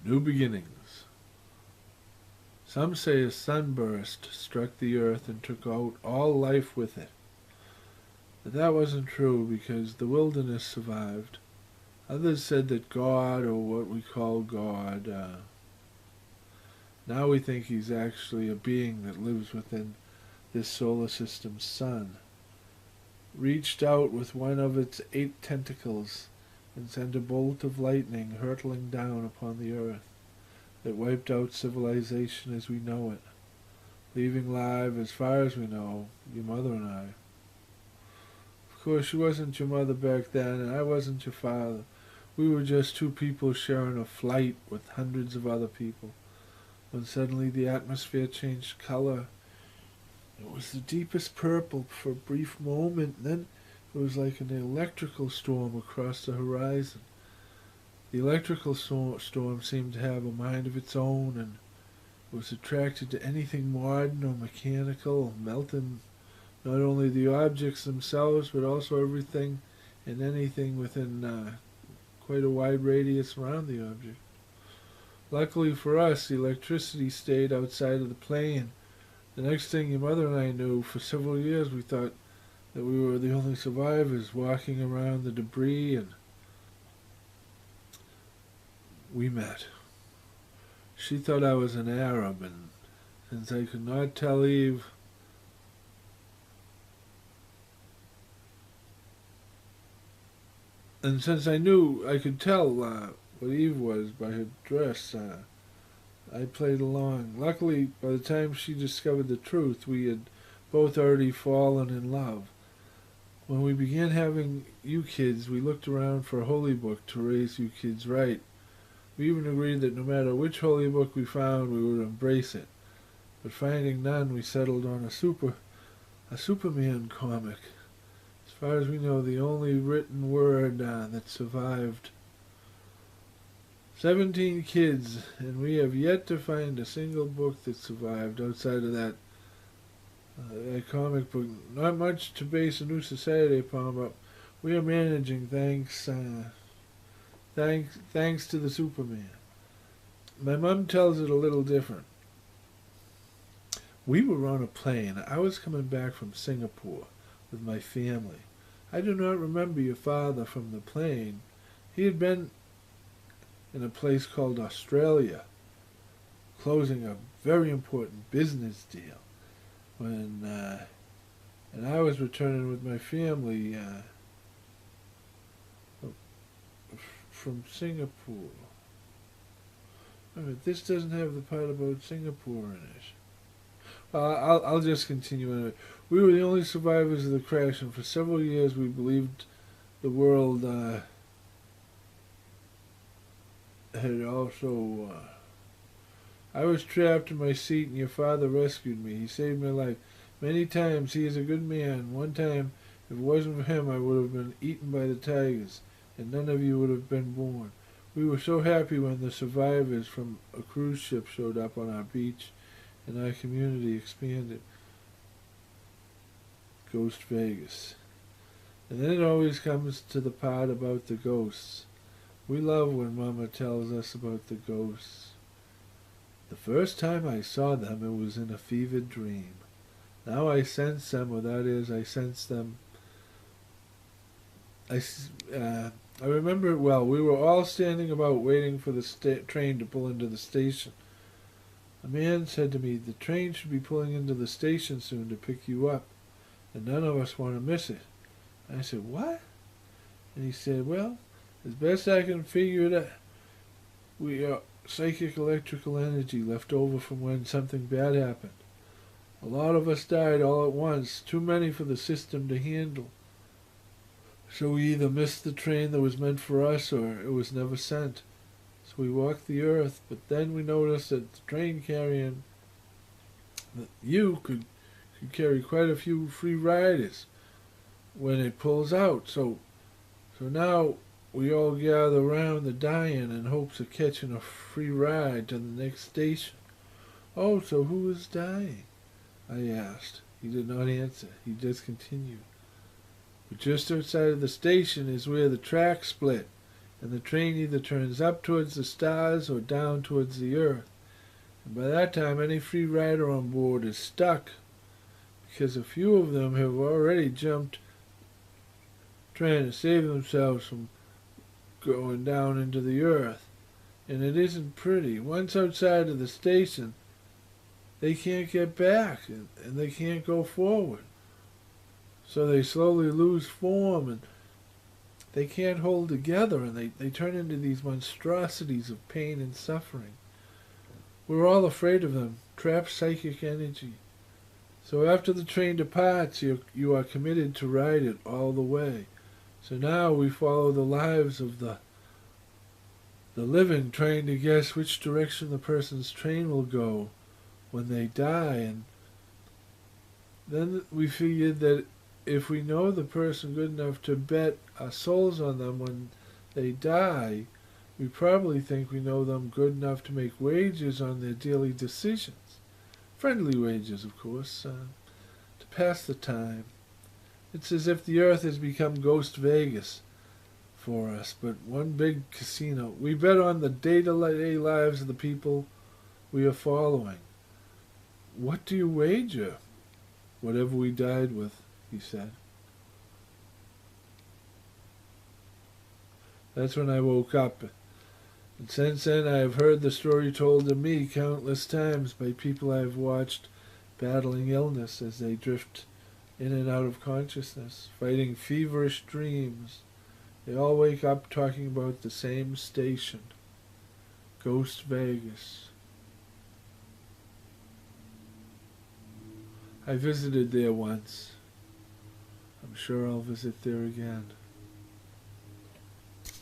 New beginnings. Some say a sunburst struck the earth and took out all life with it. But that wasn't true because the wilderness survived. Others said that God, or what we call God, now we think he's actually a being that lives within this solar system's sun, reached out with one of its 8 tentacles and sent a bolt of lightning hurtling down upon the earth that wiped out civilization as we know it, leaving live, as far as we know, your mother and I. Of course, she wasn't your mother back then, and I wasn't your father. We were just 2 people sharing a flight with hundreds of other people, when suddenly the atmosphere changed color. It was the deepest purple for a brief moment, and then it was like an electrical storm across the horizon. The electrical storm seemed to have a mind of its own, and was attracted to anything modern or mechanical, melting not only the objects themselves, but also everything and anything within quite a wide radius around the object. Luckily for us, the electricity stayed outside of the plane. The next thing your mother and I knew, for several years we thought that we were the only survivors walking around the debris, and we met. She thought I was an Arab, and since I could not tell Eve and since I knew I could tell what Eve was by her dress, I played along. Luckily, by the time she discovered the truth, we had both already fallen in love. When we began having you kids, we looked around for a holy book to raise you kids right. We even agreed that no matter which holy book we found, we would embrace it. But finding none, we settled on a Superman comic. As far as we know, the only written word that survived. 17 kids, and we have yet to find a single book that survived outside of that comic book. Not much to base a new society upon, but we are managing thanks to the Superman. My mom tells it a little different. We were on a plane. I was coming back from Singapore with my family. I do not remember your father from the plane. He had been in a place called Australia, closing a very important business deal, and I was returning with my family from Singapore. This doesn't have the part about Singapore in it. I'll just continue on it. We were the only survivors of the crash, and for several years we believed the world had also... I was trapped in my seat and your father rescued me. He saved my life. Many times he is a good man. One time, if it wasn't for him, I would have been eaten by the tigers, and none of you would have been born. We were so happy when the survivors from a cruise ship showed up on our beach, and our community expanded. Ghost Vegas. And then it always comes to the part about the ghosts. We love when Mama tells us about the ghosts. The first time I saw them, it was in a fevered dream. Now I sense them, or that is, I sense them. I remember it well. We were all standing about waiting for the train to pull into the station. A man said to me, the train should be pulling into the station soon to pick you up, and none of us want to miss it. I said, what? And he said, well, as best I can figure it, we are psychic electrical energy left over from when something bad happened. A lot of us died all at once, too many for the system to handle. So we either missed the train that was meant for us, or it was never sent. So we walked the earth, but then we noticed that the train carrying you could carry quite a few free riders when it pulls out. So now we all gather around the dying in hopes of catching a free ride to the next station. Oh, so who is dying? I asked. He did not answer. He just continued. But just outside of the station is where the track split, and the train either turns up towards the stars or down towards the earth. And by that time, any free rider on board is stuck, because a few of them have already jumped trying to save themselves from going down into the earth. And it isn't pretty. Once outside of the station, they can't get back, and they can't go forward. So they slowly lose form, and they can't hold together, and they turn into these monstrosities of pain and suffering. We're all afraid of them, trapped psychic energy. So after the train departs, you are committed to ride it all the way. So now we follow the lives of the living, trying to guess which direction the person's train will go when they die. And then we figured that if we know the person good enough to bet our souls on them when they die, we probably think we know them good enough to make wagers on their daily decisions. Friendly wagers, of course, to pass the time. It's as if the earth has become Ghost Vegas for us, but one big casino. We bet on the day-to-day lives of the people we are following. What do you wager? Whatever we died with, he said. That's when I woke up. And since then I have heard the story told to me countless times by people I have watched battling illness as they drift in and out of consciousness, fighting feverish dreams. They all wake up talking about the same station, Ghost Vegas. I visited there once. I'm sure I'll visit there again.